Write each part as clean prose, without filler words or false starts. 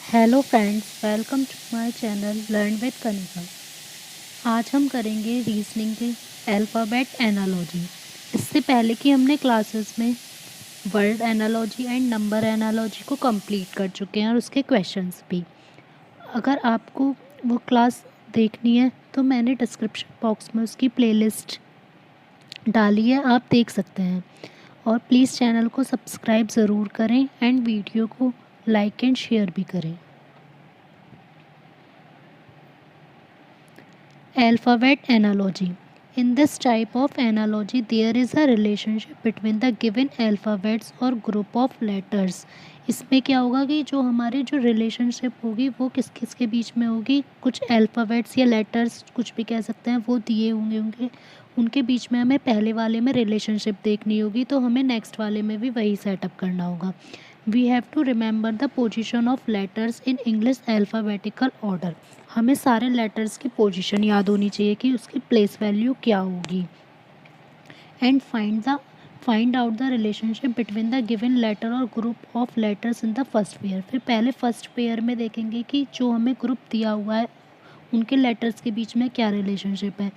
Hello friends, welcome to my channel learn with Kanika. आज हम करेंगे रीजनिंग के अल्फ़ाबेट एनालॉजी। इससे पहले कि हमने क्लासेस में word analogy and number analogy को कंप्लीट कर चुके हैं और उसके क्वेश्चंस भी। अगर आपको वो क्लास देखनी है तो मैंने डिस्क्रिप्शन बॉक्स में उसकी प्लेलिस्ट डाली है, आप देख सकते हैं। और प्लीज़ चैनल को सब्सक्राइब ज़रूर करें एंड वीडियो को लाइक एंड शेयर भी करें। Alphabet analogy. In this type of analogy, there is a relationship between the given alphabets or group of letters. इसमें क्या होगा कि जो हमारे जो रिलेशनशिप होगी वो किस किस के बीच में होगी, कुछ अल्फ़ाबेट्स या लेटर्स कुछ भी कह सकते हैं वो दिए होंगे उनके बीच में हमें पहले वाले में रिलेशनशिप देखनी होगी, तो हमें नेक्स्ट वाले में भी वही सेटअप करना होगा। We have to remember the position of letters in English alphabetical order. हमें सारे लेटर्स की पोजीशन याद होनी चाहिए कि उसकी प्लेस वैल्यू क्या होगी। And find out the relationship between the given letter or group of letters in the first pair. फिर पहले फर्स्ट पेयर में देखेंगे कि जो हमें ग्रुप दिया हुआ है उनके लेटर्स के बीच में क्या रिलेशनशिप है।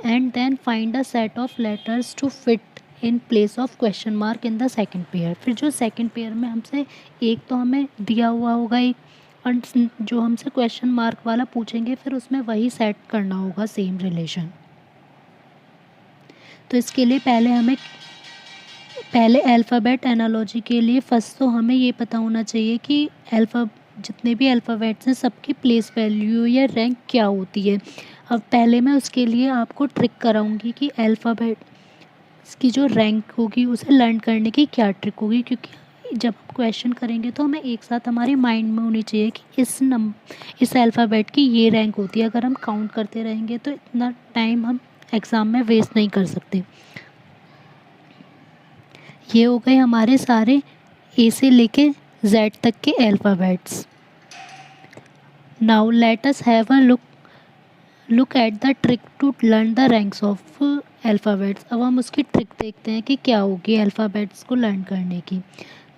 And then find a set of letters to fit in place of question mark in the second pair. फिर जो सेकेंड पेयर में हमसे एक तो हमें दिया हुआ होगा एक, और जो हमसे क्वेश्चन मार्क वाला पूछेंगे फिर उसमें वही सेट करना होगा सेम रिलेशन। तो इसके लिए पहले अल्फ़ाबेट एनालॉजी के लिए फर्स्ट तो हमें ये पता होना चाहिए कि जितने भी अल्फ़ाबेट्स हैं सबकी प्लेस वैल्यू या रैंक क्या होती है। अब पहले मैं उसके लिए आपको ट्रिक कराऊंगी कि अल्फ़ाबेट की जो रैंक होगी उसे लर्न करने की क्या ट्रिक होगी, क्योंकि जब क्वेश्चन करेंगे तो हमें एक साथ हमारे माइंड में होनी चाहिए कि इस अल्फ़ाबेट की ये रैंक होती है। अगर हम काउंट करते रहेंगे तो इतना टाइम हम एग्ज़ाम में वेस्ट नहीं कर सकते। ये हो गए हमारे सारे ए से लेके जेड तक के alphabets. Now let us have a look at the trick to learn the ranks of alphabets. अब हम उसकी ट्रिक देखते हैं कि क्या होगी अल्फ़ाबेट्स को लर्न करने की।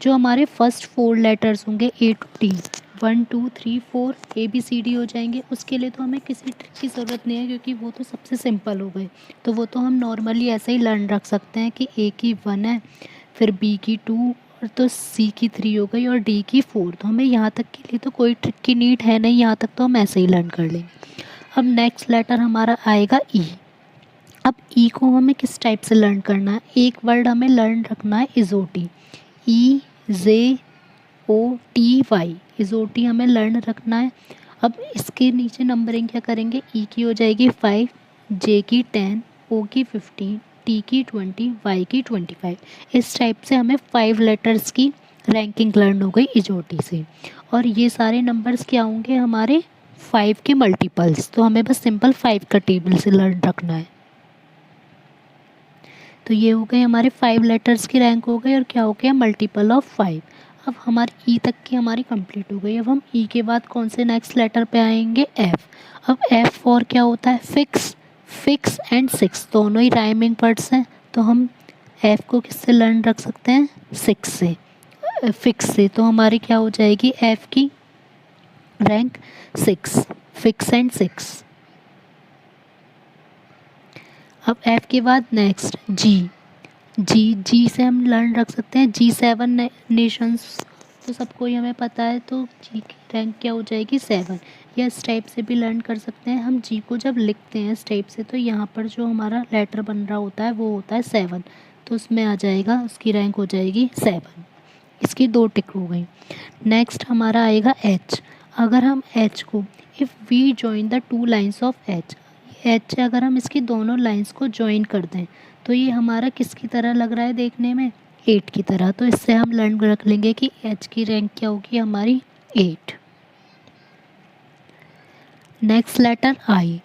जो हमारे फर्स्ट 4 लेटर्स होंगे ए टू टी, 1 2 3 4 ABCD हो जाएंगे। उसके लिए तो हमें किसी ट्रिक की ज़रूरत नहीं है क्योंकि वो तो सबसे सिंपल हो गए। तो वो तो हम नॉर्मली ऐसे ही लर्न रख सकते हैं कि ए की 1 है, फिर बी की 2, और तो सी की 3 हो गई और डी की 4। तो हमें यहाँ तक के लिए तो कोई ट्रिक की नीड है नहीं, यहाँ तक तो हम ऐसे ही लर्न कर लेंगे। अब नेक्स्ट लेटर हमारा आएगा ई। अब ई को हमें किस टाइप से लर्न करना है, एक वर्ड हमें लर्न रखना है इजोटी, EZOTY, इजोटी हमें लर्न रखना है। अब इसके नीचे नंबरिंग क्या करेंगे, ई की हो जाएगी 5, जे की 10, ओ की 15, टी की 20, वाई की 25। इस टाइप से हमें 5 लेटर्स की रैंकिंग लर्न हो गई इजोटी से। और ये सारे नंबर्स क्या होंगे हमारे 5 के मल्टीपल्स, तो हमें बस सिंपल 5 का टेबल से लर्न रखना है। तो ये हो गए हमारे 5 लेटर्स की रैंक हो गई और क्या हो गया मल्टीपल ऑफ 5। अब हमारी ई तक की हमारी कंप्लीट हो गई। अब हम ई के बाद कौन से नेक्स्ट लेटर पे आएंगे, एफ। अब एफ फॉर क्या होता है, फिक्स एंड सिक्स, दोनों ही राइमिंग वर्ड्स हैं। तो हम एफ को किससे लर्न रख सकते हैं, सिक्स से, फिक्स से। तो हमारी क्या हो जाएगी एफ की रैंक 6, फिक्स एंड सिक्स। अब एफ के बाद नेक्स्ट जी से हम लर्न रख सकते हैं G7 नेशंस, तो सबको ही हमें पता है। तो जी की रैंक क्या हो जाएगी 7। या इस टाइप से भी लर्न कर सकते हैं हम, जी को जब लिखते हैं इस टाइप से तो यहाँ पर जो हमारा लेटर बन रहा होता है वो होता है 7, तो उसमें आ जाएगा, उसकी रैंक हो जाएगी 7। इसकी 2 टिक हो गई। नेक्स्ट हमारा आएगा एच। अगर हम एच को if we join the 2 lines of H अगर हम इसकी दोनों लाइंस को ज्वाइन कर दें तो ये हमारा किसकी तरह लग रहा है देखने में, 8 की तरह। तो इससे हम लर्न रख लेंगे कि एच की रैंक क्या होगी हमारी 8। नेक्स्ट लेटर आई।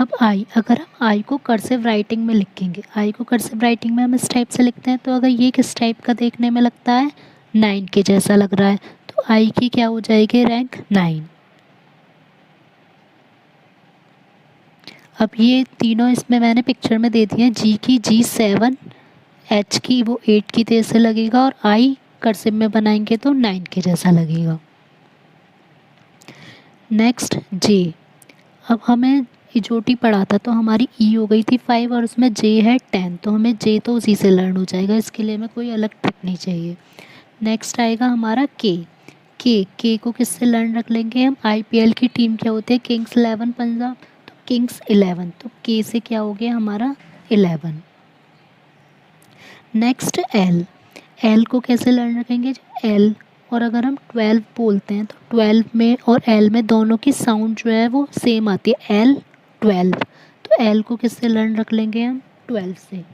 अब आई, अगर हम आई को कर्सिव राइटिंग में लिखेंगे, आई को कर्सिव राइटिंग में हम इस टाइप से लिखते हैं। तो अगर ये किस टाइप का देखने में लगता है, 9 के जैसा लग रहा है, तो आई की क्या हो जाएगी रैंक 9। अब ये तीनों इसमें मैंने पिक्चर में दे दिए हैं, जी की G7, एच की वो 8 की जैसे लगेगा और आई कर्सिव में बनाएंगे तो 9 के जैसा लगेगा। नेक्स्ट जे। अब हमें इजोटी पढ़ा था तो हमारी ई हो गई थी 5 और उसमें जे है 10, तो हमें जे तो उसी से लर्न हो जाएगा, इसके लिए हमें कोई अलग ट्रिक नहीं चाहिए। नेक्स्ट आएगा हमारा के को किससे लर्न रख लेंगे हम, आईपीएल की टीम क्या होती है, किंग्स 11 पंजाब, तो किंग्स 11, तो के से क्या हो गया हमारा 11। नेक्स्ट एल को कैसे लर्न रखेंगे, एल और अगर हम 12 बोलते हैं तो 12 में और एल में दोनों की साउंड जो है वो सेम आती है, एल 12, तो एल को किससे लर्न रख लेंगे हम, 12 से।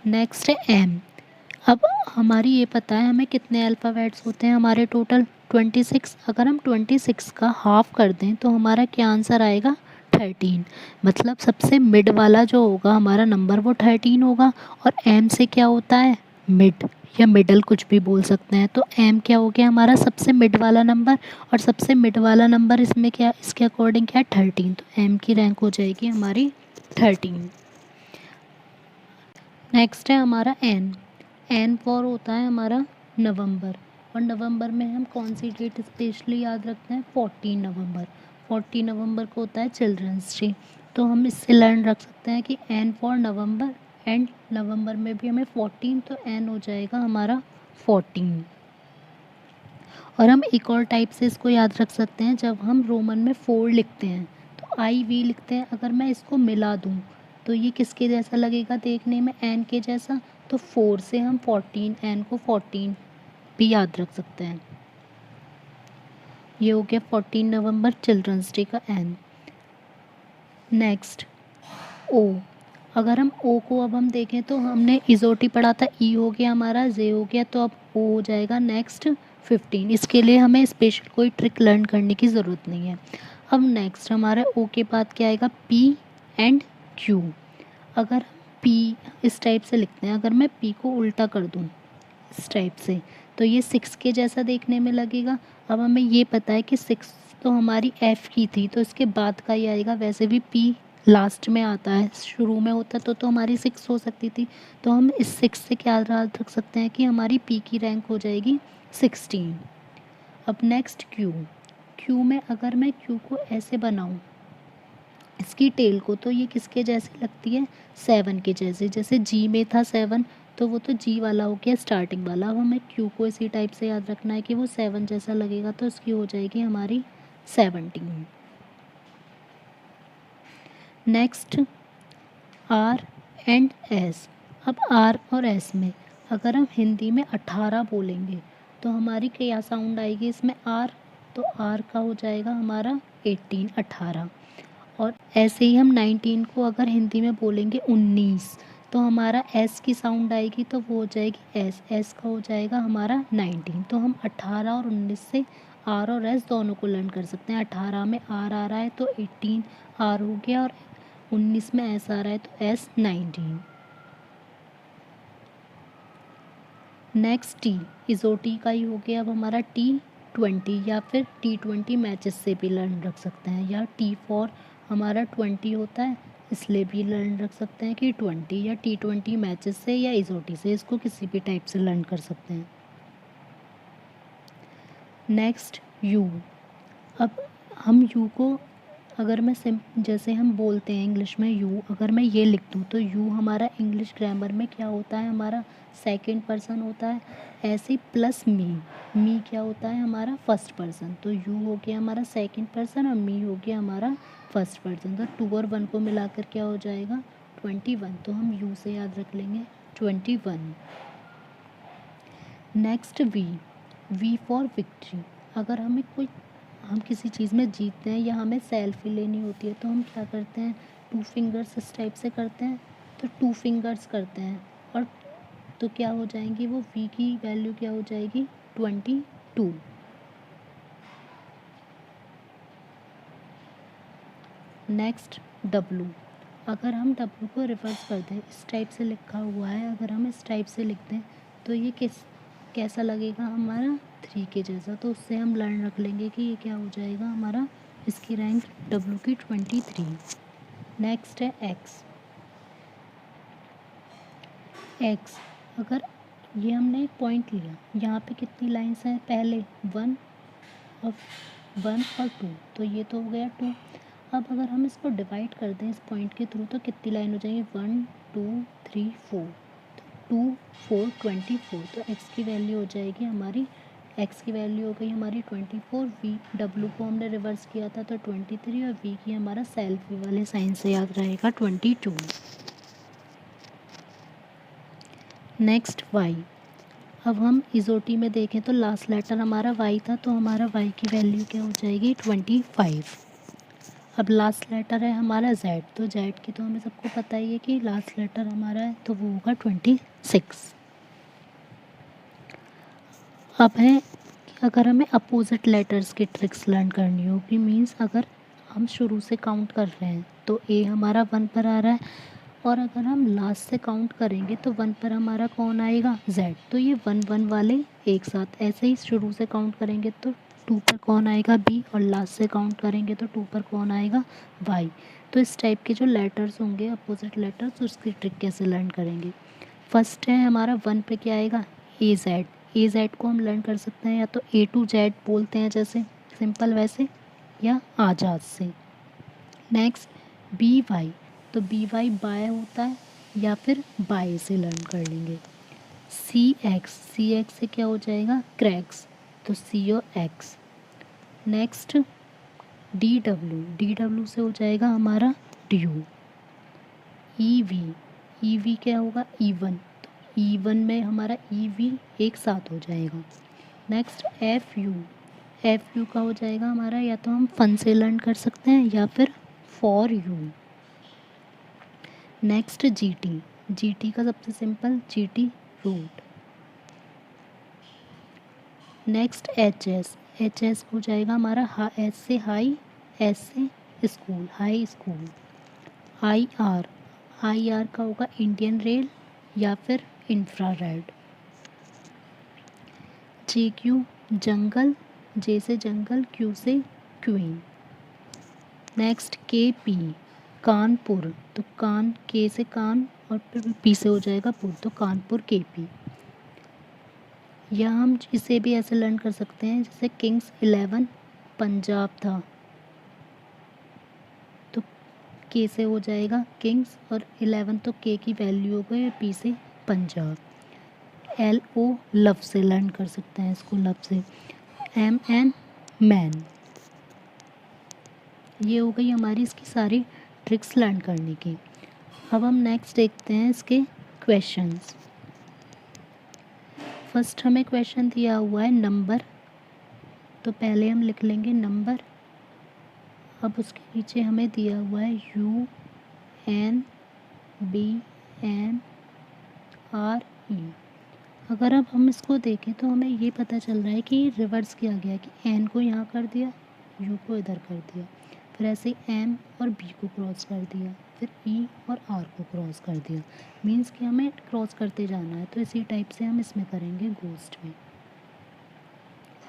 नेक्स्ट है एम। अब हमारी ये पता है हमें कितने अल्फ़ाबेट्स होते हैं हमारे टोटल 26, अगर हम 26 का हाफ कर दें तो हमारा क्या आंसर आएगा 13, मतलब सबसे मिड वाला जो होगा हमारा नंबर वो 13 होगा। और एम से क्या होता है, मिड या मिडल कुछ भी बोल सकते हैं, तो एम क्या हो गया हमारा सबसे मिड वाला नंबर, और सबसे मिड वाला नंबर इसमें क्या, इसके अकॉर्डिंग क्या है 13, तो एम की रैंक हो जाएगी हमारी 13। नेक्स्ट है हमारा एन फॉर होता है हमारा नवंबर, और नवंबर में हम कौन सी डेट स्पेशली याद रखते हैं, 14 नवंबर। 14 नवंबर को होता है चिल्ड्रंस डे, तो हम इससे लर्न रख सकते हैं कि N for November, and November में भी हमें 14, तो एन हो जाएगा हमारा 14। और हम एक और टाइप से इसको याद रख सकते हैं, जब हम रोमन में 4 लिखते हैं तो आई वी लिखते हैं, अगर मैं इसको मिला दूँ तो ये किसके जैसा लगेगा देखने में, एन के जैसा, तो 4 से हम 14, एन को 14 भी याद रख सकते हैं। ये हो गया 14 नवंबर चिल्ड्रंस डे का एन। नेक्स्ट ओ। अगर हम ओ को अब हम देखें तो हमने इजोटी पढ़ा था, ई हो गया हमारा, जे हो गया, तो अब ओ हो जाएगा नेक्स्ट 15। इसके लिए हमें स्पेशल कोई ट्रिक लर्न करने की ज़रूरत नहीं है। अब नेक्स्ट हमारा ओ के बाद क्या आएगा, पी एंड क्यू। अगर पी इस टाइप से लिखते हैं, अगर मैं पी को उल्टा कर दूँ इस टाइप से तो ये 6 के जैसा देखने में लगेगा। अब हमें ये पता है कि 6 तो हमारी एफ़ की थी, तो इसके बाद का ही आएगा, वैसे भी पी लास्ट में आता है, शुरू में होता तो हमारी 6 हो सकती थी, तो हम इस 6 से क्या याद रख सकते हैं कि हमारी पी की रैंक हो जाएगी 16। अब नेक्स्ट क्यू में अगर मैं क्यू को ऐसे बनाऊँ इसकी टेल को, तो ये किसके जैसी लगती है, 7 के जैसे, जैसे जी में था 7 तो वो तो जी वाला हो गया स्टार्टिंग वाला। अब हमें क्यू को इसी टाइप से याद रखना है कि वो 7 जैसा लगेगा, तो इसकी हो जाएगी हमारी 17। Next R and S. अब आर और एस में अगर हम हिंदी में 18 बोलेंगे तो हमारी क्या साउंड आएगी इसमें, आर, तो आर का हो जाएगा हमारा 18, 18। और ऐसे ही हम 19 को अगर हिंदी में बोलेंगे 19, तो हमारा एस की साउंड आएगी, तो वो हो जाएगी एस, एस का हो जाएगा हमारा 19। तो हम 18 और 19 से आर और एस दोनों को लर्न कर सकते हैं। 18 में आर आ रहा है तो 18 आर हो गया, और 19 में एस आ रहा है तो एस 19। नेक्स्ट टी, इजोटी का ही हो गया अब हमारा T20, या फिर T20 मैचेस से भी लर्न रख सकते हैं, या टी फॉर हमारा 20 होता है इसलिए भी लर्न रख सकते हैं कि 20, या T20 मैचेस से या इजोटी से, इसको किसी भी टाइप से लर्न कर सकते हैं। Next you. अब हम यू को अगर मैं जैसे हम बोलते हैं इंग्लिश में यू, अगर मैं ये लिख दूँ तो यू हमारा इंग्लिश ग्रामर में क्या होता है, हमारा सेकंड पर्सन होता है। ऐसे प्लस मी क्या होता है हमारा फर्स्ट पर्सन, तो यू हो गया हमारा सेकंड पर्सन और मी हो गया हमारा फर्स्ट पर्सन, तो 2 और 1 को मिलाकर क्या हो जाएगा 21, तो हम यू से याद रख लेंगे 21। Next V for victory. अगर हम किसी चीज़ में जीतते हैं या हमें सेल्फी लेनी होती है तो हम क्या करते हैं, 2 फिंगर्स इस टाइप से करते हैं, तो 2 फिंगर्स करते हैं, और तो क्या हो जाएंगी वो वी की वैल्यू क्या हो जाएगी 22। Next W. अगर हम डब्लू को रिवर्स कर दें, इस टाइप से लिखा हुआ है, अगर हम इस टाइप से लिख दें तो ये कैसा लगेगा हमारा 3 के जैसा, तो उससे हम लर्न रख लेंगे कि ये क्या हो जाएगा हमारा, इसकी रैंक डब्लू की 23। नेक्स्ट है एक्स। अगर ये हमने एक पॉइंट लिया, यहाँ पे कितनी लाइन्स हैं, पहले 1 और 2, तो ये तो हो गया 2। अब अगर हम इसको डिवाइड कर दें इस पॉइंट के थ्रू तो कितनी लाइन हो जाएगी, 1 2 3 4, 2 4 24। तो x की वैल्यू हो जाएगी हमारी, x की वैल्यू हो गई हमारी 24, v w को हमने रिवर्स किया था तो 23 और v की हमारा सेल्फ वाले साइन से याद रहेगा 22। Next y। अब हम इजोटी में देखें तो लास्ट लेटर हमारा y था, तो हमारा y की वैल्यू क्या हो जाएगी 25। अब लास्ट लेटर है हमारा z, तो z की तो हमें सबको पता ही है कि लास्ट लेटर हमारा है तो वो होगा 26। अब है अगर हमें अपोजिट लेटर्स की ट्रिक्स लर्न करनी होगी, मीन्स अगर हम शुरू से काउंट कर रहे हैं तो a हमारा 1 पर आ रहा है, और अगर हम लास्ट से काउंट करेंगे तो 1 पर हमारा कौन आएगा, z। तो ये 1 1 वाले एक साथ, ऐसे ही शुरू से काउंट करेंगे तो 2 पर कौन आएगा b, और लास्ट से काउंट करेंगे तो 2 पर कौन आएगा y। तो इस टाइप के जो लेटर्स होंगे अपोजिट लेटर्स, उसकी ट्रिक कैसे लर्न करेंगे। फर्स्ट है हमारा 1 पे क्या आएगा, ए जेड को हम लर्न कर सकते हैं या तो ए टू जेड बोलते हैं जैसे सिंपल वैसे, या आजाद से। नेक्स्ट बी वाई, तो बी वाई बाय होता है या फिर बाय से लर्न कर लेंगे। सी एक्स से क्या हो जाएगा क्रैक्स, तो सी ओ एक्स। नेक्स्ट डी डब्ल्यू से हो जाएगा हमारा ड्यू। ई वी क्या होगा इवन, तो इवन में हमारा ई वी एक साथ हो जाएगा। नेक्स्ट एफ यू का हो जाएगा हमारा, या तो हम फन से लर्न कर सकते हैं या फिर for you. Next G T का सबसे simple G T root. Next H S हो जाएगा हमारा एच से हाई, एस से school, high school. I R का होगा इंडियन रेल या फिर इंफ्रारेड। जे क्यू जंगल, जे से जंगल, क्यू से क्वीन। नेक्स्ट के पी कानपुर, तो कान के से कान और फिर पी से हो जाएगा पुर, तो कानपुर के पी। या हम इसे भी ऐसे लर्न कर सकते हैं जैसे किंग्स 11 पंजाब था, तो के से हो जाएगा किंग्स और 11 तो के की वैल्यू हो गई, पी से पंजाब। एल ओ लव से लर्न कर सकते हैं इसको, लव से। M N man. ये हो गई हमारी इसकी सारी ट्रिक्स लर्न करने की। अब हम नेक्स्ट देखते हैं इसके क्वेश्चंस। फर्स्ट हमें क्वेश्चन दिया हुआ है नंबर, तो पहले हम लिख लेंगे नंबर। अब उसके नीचे हमें दिया हुआ है U N B N R E. अगर अब हम इसको देखें तो हमें ये पता चल रहा है कि रिवर्स किया गया, कि एन को यहाँ कर दिया, यू को इधर कर दिया, फिर ऐसे ही एम और बी को क्रॉस कर दिया, फिर ई और आर को क्रॉस कर दिया। मीन्स कि हमें क्रॉस करते जाना है, तो इसी टाइप से हम इसमें करेंगे गोस्ट में।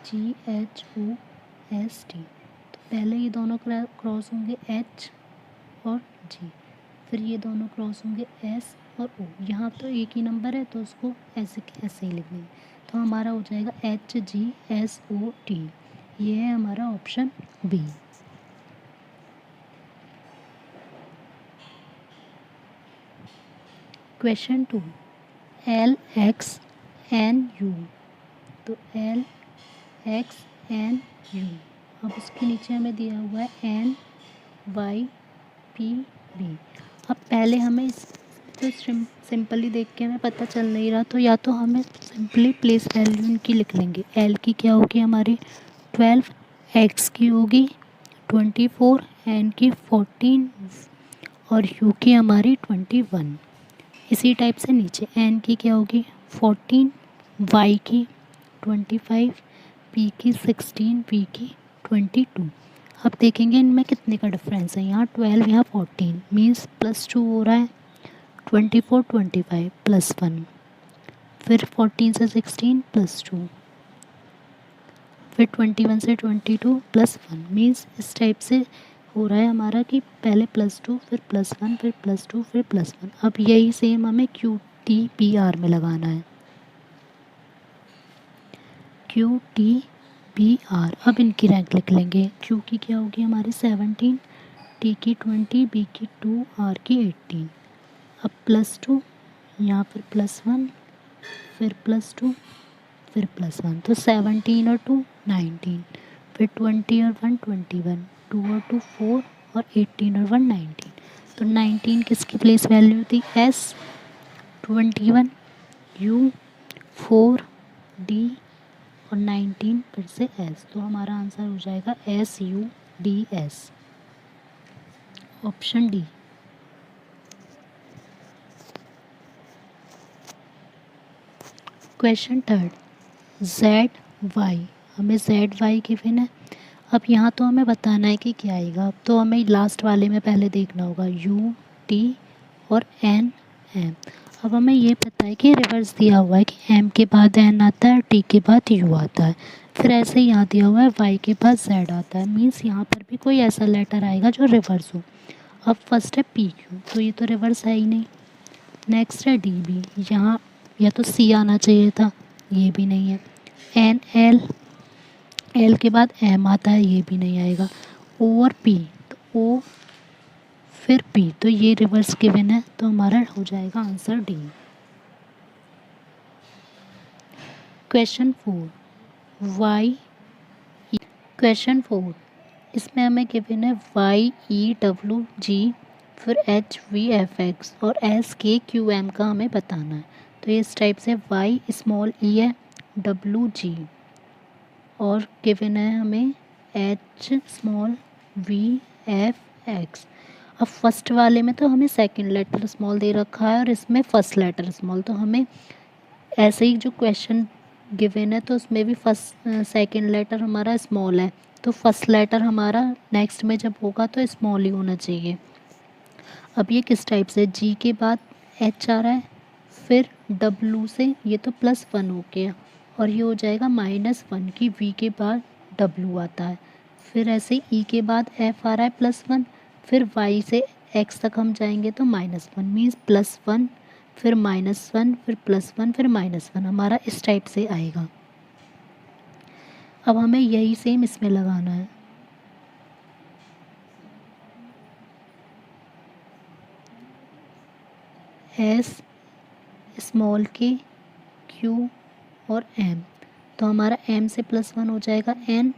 GHOST, तो पहले ये दोनों क्रॉस होंगे H और G, फिर ये दोनों क्रॉस होंगे S और O। यहाँ तो एक ही नंबर है तो उसको ऐसे ही लिख लेंगे, तो हमारा हो जाएगा HGSOT। ये है हमारा ऑप्शन बी। क्वेश्चन 2, LXNU, तो LXNU। अब उसके नीचे हमें दिया हुआ है NYPB। अब पहले हमें तो सिंपली देख के हमें पता चल नहीं रहा, तो या तो हमें सिंपली प्लेस वैल्यू इनकी लिख लेंगे। L की क्या होगी हमारी 12, X की होगी 24, N की 14 और U की हमारी 21। इसी टाइप से नीचे N की क्या होगी 14, Y की 25, P की 16, V की 22। अब देखेंगे इनमें कितने का डिफरेंस है, यहाँ 12 यहाँ 14, मीन्स +2 हो रहा है। 24 25 +1, फिर 14 से 16 +2, फिर 21 से 22 +1। मीन्स इस टाइप से हो रहा है हमारा कि पहले +2 फिर +1 फिर +2 फिर +1। अब यही सेम हमें QTPR में लगाना है। Q T B R. अब इनकी रैंक लिख लेंगे। क्यू की क्या होगी हमारी 17, टी की 20, बी की 2, आर की 18। अब +2, यहाँ पर +1, फिर +2, फिर +1, तो 17 और 2 19, फिर 20 और 1 21, 2 और 2 4 और 18 और 1 19। तो 19 किसकी प्लेस वैल्यू थी? एस, 21 यू, 4 डी और 19 फिर से एस। तो हमारा आंसर हो जाएगा SUDS, option D. Question third, ZY। हमें ZY गिवन है। अब यहाँ तो हमें बताना है कि क्या आएगा। अब तो हमें लास्ट वाले में पहले देखना होगा UT और NM। अब हमें ये पता है कि रिवर्स दिया हुआ है कि M के बाद N आता है, T के बाद U आता है, फिर ऐसे ही यहाँ दिया हुआ है Y के बाद Z आता है। मीन्स यहाँ पर भी कोई ऐसा लेटर आएगा जो रिवर्स हो। अब फर्स्ट है PQ, तो ये तो रिवर्स है ही नहीं। नेक्स्ट है DB, यहाँ या तो C आना चाहिए था, ये भी नहीं है। NL, L के बाद M आता है, ये भी नहीं आएगा। O और P, तो O फिर P, तो ये रिवर्स गिवन है, तो हमारा हो जाएगा answer D. Question 4, Y। Question 4, इसमें हमें गिवन है YEWG, फिर HVFX और SKQM का हमें बताना है। तो ये इस टाइप से Y स्मॉल e है, WG और गिवन है हमें H स्मॉल VFX। अब फर्स्ट वाले में तो हमें सेकंड लेटर स्मॉल दे रखा है और इसमें फर्स्ट लेटर स्मॉल, तो हमें ऐसे ही जो क्वेश्चन गिवन है तो उसमें भी फर्स्ट सेकंड लेटर हमारा स्मॉल है, तो फर्स्ट लेटर हमारा नेक्स्ट में जब होगा तो स्मॉल ही होना चाहिए। अब ये किस टाइप से, G के बाद H आ रहा है, फिर W से ये तो +1 हो गया और ये हो जाएगा -1 की V के बाद W आता है, फिर ऐसे E के बाद F आ रहा है +1, फिर Y से X तक हम जाएंगे तो -1, मीन्स +1 फिर -1 फिर +1 फिर -1, हमारा इस टाइप से आएगा। अब हमें यही सेम इसमें लगाना है। S स्मॉल के Q और M, तो हमारा M से +1 हो जाएगा N,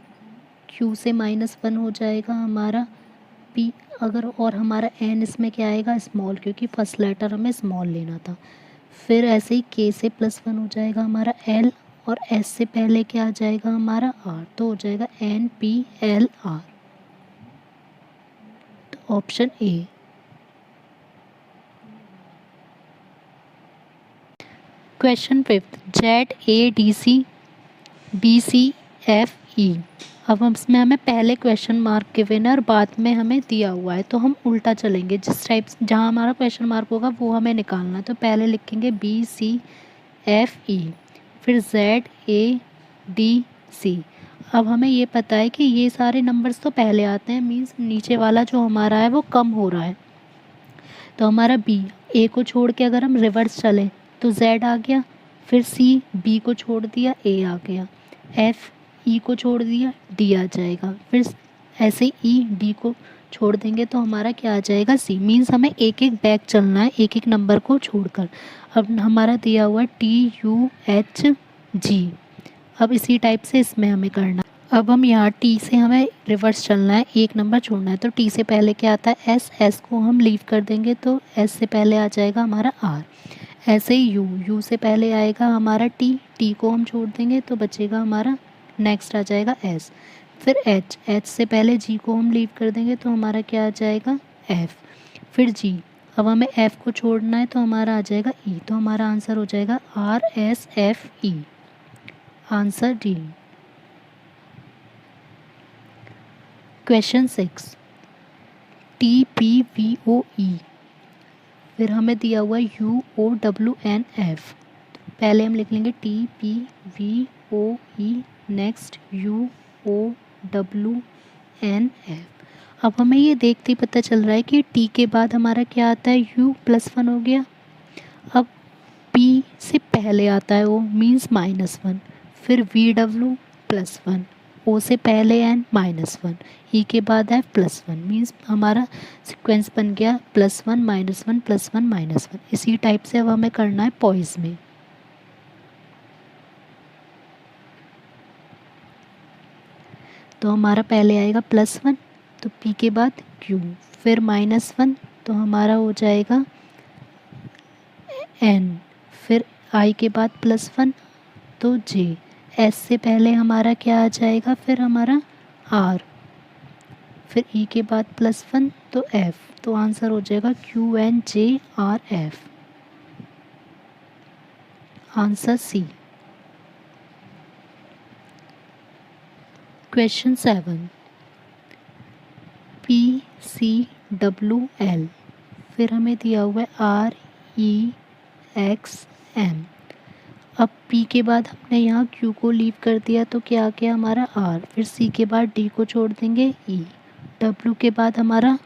Q से -1 हो जाएगा हमारा P, अगर और हमारा N इसमें क्या आएगा स्मॉल, क्योंकि फर्स्ट लेटर हमें स्मॉल लेना था। फिर ऐसे ही K से +1 हो जाएगा हमारा L और S से पहले क्या आ जाएगा हमारा R, तो हो जाएगा NPLR, तो option A. Question 5, ZADC BCFE। अब हम इसमें हमें पहले क्वेश्चन मार्क गिवन है और बाद में हमें दिया हुआ है, तो हम उल्टा चलेंगे, जिस टाइप जहाँ हमारा क्वेश्चन मार्क होगा वो हमें निकालना है। तो पहले लिखेंगे BCFE, फिर ZADC। अब हमें ये पता है कि ये सारे नंबर्स तो पहले आते हैं, मीन्स नीचे वाला जो हमारा है वो कम हो रहा है, तो हमारा B, A को छोड़ के अगर हम रिवर्स चलें तो Z आ गया, फिर C, B को छोड़ दिया A आ गया, F, E को छोड़ दिया D आ जाएगा, फिर ऐसे E, D को छोड़ देंगे तो हमारा क्या आ जाएगा C। मीन्स हमें एक एक बैक चलना है, एक एक नंबर को छोड़कर। अब हमारा दिया हुआ TUHG, अब इसी टाइप से इसमें हमें करना। अब हम यहाँ T से हमें रिवर्स चलना है, एक नंबर छोड़ना है, तो T से पहले क्या आता है S, S को हम लीव कर देंगे तो S से पहले आ जाएगा हमारा R। ऐसे ही U, U से पहले आएगा हमारा T, T को हम छोड़ देंगे तो बचेगा हमारा नेक्स्ट आ जाएगा S, फिर H, H से पहले G को हम लीव कर देंगे तो हमारा क्या आ जाएगा F, फिर G। अब हमें F को छोड़ना है तो हमारा आ जाएगा E, तो हमारा आंसर हो जाएगा RSFE, answer D. Question 6, TPVOE, फिर हमें दिया हुआ UOWNF। पहले हम लिख लेंगे TPVOE, नेक्स्ट UOWNF। अब हमें ये देखते ही पता चल रहा है कि T के बाद हमारा क्या आता है U+1 हो गया। अब P से पहले आता है O, मीन्स -1, फिर VW +1, O से पहले N -1, E के बाद F +1, मीन्स हमारा सीक्वेंस बन गया +1 -1 +1 -1। इसी टाइप से अब हमें करना है पॉइज में। तो हमारा पहले आएगा +1, तो P के बाद Q, फिर -1 तो हमारा हो जाएगा N, फिर I के बाद +1 तो J, S से पहले हमारा क्या आ जाएगा, फिर हमारा R, फिर E के बाद +1 तो F, तो आंसर हो जाएगा QNJRF, answer C। Question 7, PCWL, फिर हमें दिया हुआ है REXM। अब P के बाद हमने यहाँ Q को लीव कर दिया तो क्या आ गया हमारा R, फिर C के बाद D को छोड़ देंगे E, W के बाद हमारा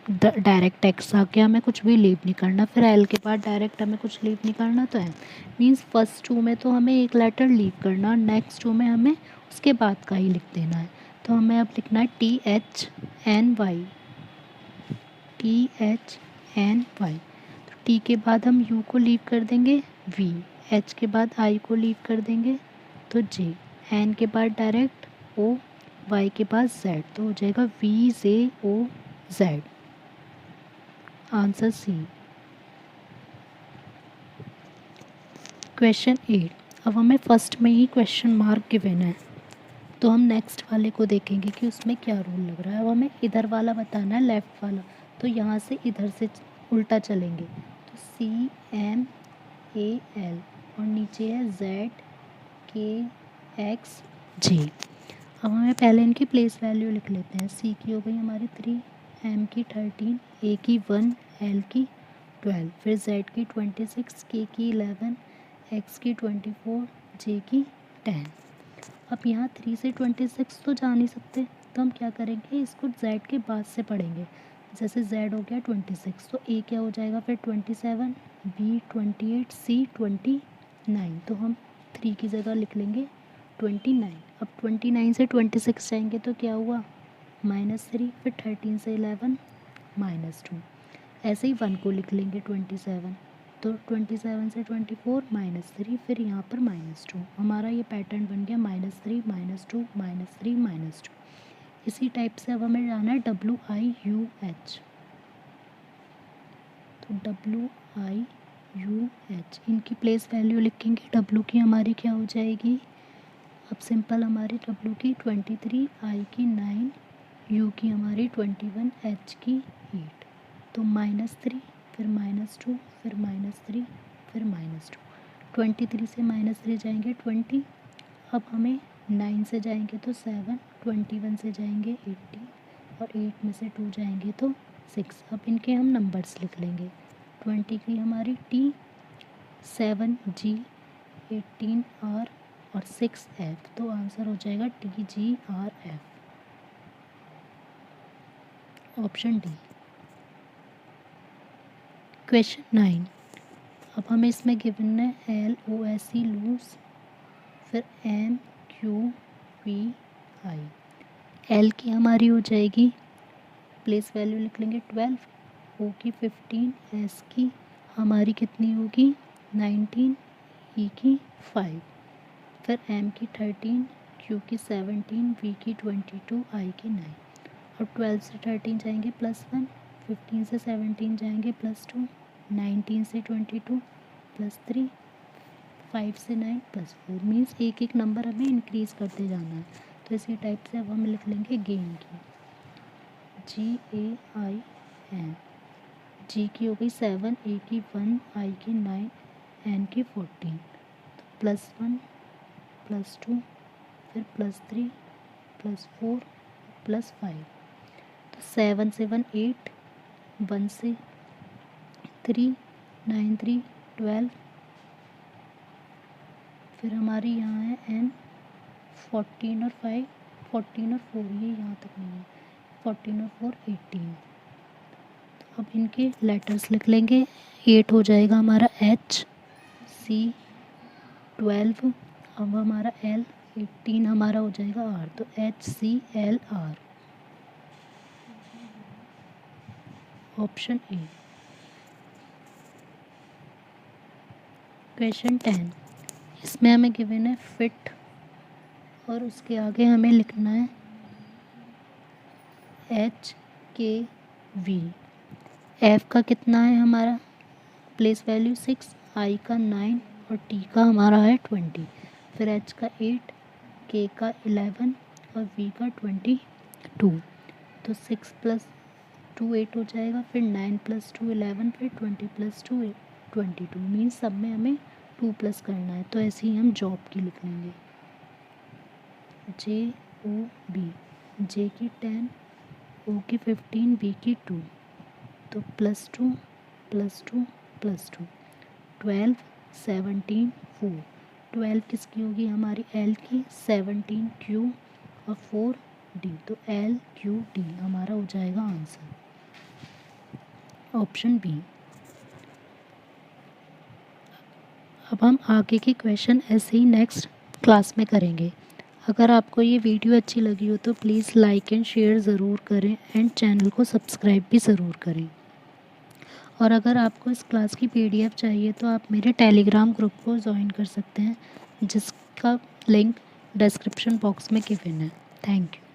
डायरेक्ट एक्स आ गया, हमें कुछ भी लीव नहीं करना, फिर L के बाद डायरेक्ट हमें कुछ लीव नहीं करना तो M, मीन्स फर्स्ट टू में तो हमें एक लेटर लीव करना और नेक्स्ट टू में हमें उसके बाद का ही लिख देना है। तो हमें अब लिखना है THNY, THNY। तो T के बाद हम U को लीव कर देंगे V, H के बाद I को लीव कर देंगे तो J, N के बाद डायरेक्ट O, Y के बाद Z, तो हो जाएगा VJOZ, आंसर C। क्वेश्चन 8, अब हमें फर्स्ट में ही क्वेश्चन मार्क गिवन है तो हम नेक्स्ट वाले को देखेंगे कि उसमें क्या रूल लग रहा है। अब हमें इधर वाला बताना है, लेफ़्ट वाला, तो यहाँ से इधर से उल्टा चलेंगे तो CMAL और नीचे है ZKXJ। अब हमें पहले इनकी प्लेस वैल्यू लिख लेते हैं। C की हो गई हमारी 3, M की 13, A की 1, L की 12, फिर Z की 26, K की 11, X की 24, J की 10। अब यहाँ 3 से 26 तो जा नहीं सकते, तो हम क्या करेंगे, इसको Z के बाद से पढ़ेंगे। जैसे Z हो गया 26, तो A क्या हो जाएगा फिर 27, B 28, C 29, तो हम 3 की जगह लिख लेंगे 29। अब 29 से 26 जाएंगे तो क्या हुआ -3, फिर 13 से 11 -2, ऐसे ही 1 को लिख लेंगे 27, तो 27 से 24 -3, फिर यहाँ पर -2, हमारा ये पैटर्न बन गया -3 -2 -3 -2। इसी टाइप से अब हमें जाना है WIUH, तो WIUH इनकी प्लेस वैल्यू लिखेंगे। W की हमारी क्या हो जाएगी, अब सिंपल हमारी W की 23, I की 9, U की हमारी 21, H की 8, तो -3 फिर -2 फिर -3 फिर -2, 23 से -3 जाएंगे 20, अब हमें 9 से जाएंगे तो 7, 21 से जाएंगे 80 और 8 में से 2 जाएंगे तो 6। अब इनके हम नंबर्स लिख लेंगे, 20 की हमारी T, 7G, 18R और 6F, तो आंसर हो जाएगा TGRF, ऑप्शन डी। क्वेश्चन 9, अब हमें इसमें गिवन है LOSE लूज, फिर MQPI। L की हमारी हो जाएगी, प्लेस वैल्यू लिख लेंगे 12, O की 15, S की हमारी कितनी होगी 19, E की 5, फिर M की 13, Q की 17, V की 22, I की 9, और 12 से 13 जाएंगे +1, 15 से 17 जाएंगे +2, 19 से 22 +3, 5 से 9 +4, मीन्स एक एक नंबर हमें इंक्रीज़ करते जाना है। तो इसी टाइप से अब हम लिख लेंगे गेन की, GAIN, G की हो गई 7, A की 1, I की 9, N की 14, तो +1 +2 फिर +3 +4 +5, तो 7 से 1 8, 1 से 3 9 3 12, फिर हमारी यहाँ है N 14 और 5, 14 और 4, ये यहाँ तक नहीं है, 14 और 4 18। तो अब इनके लेटर्स लिख लेंगे, 8 हो जाएगा हमारा H, C 12, अब हमारा L 18 हमारा हो जाएगा R, तो HClR, ऑप्शन ए। क्वेश्चन 10, इसमें हमें गिवन है फिट और उसके आगे हमें लिखना है HKV। F का कितना है हमारा प्लेस वैल्यू 6, I का 9 और T का हमारा है 20, फिर H का 8, K का 11 और V का 22, तो 6 + 2 8 हो जाएगा, फिर 9 + 2 11, फिर 20 + 2 22, मीन्स सब में हमें 2 प्लस करना है। तो ऐसे ही हम जॉब की लिख लेंगे JOB, J की 10, O की 15, B की 2, तो +2 +2 +2, 12 17 4, 12 किसकी होगी हमारी L की, 17 Q और 4 D, तो LQD हमारा हो जाएगा आंसर, ऑप्शन बी। अब हम आगे के क्वेश्चन ऐसे ही नेक्स्ट क्लास में करेंगे। अगर आपको ये वीडियो अच्छी लगी हो तो प्लीज़ लाइक एंड शेयर ज़रूर करें एंड चैनल को सब्सक्राइब भी ज़रूर करें। और अगर आपको इस क्लास की PDF चाहिए तो आप मेरे टेलीग्राम ग्रुप को ज्वाइन कर सकते हैं, जिसका लिंक डिस्क्रिप्शन बॉक्स में गिवन है। Thank you.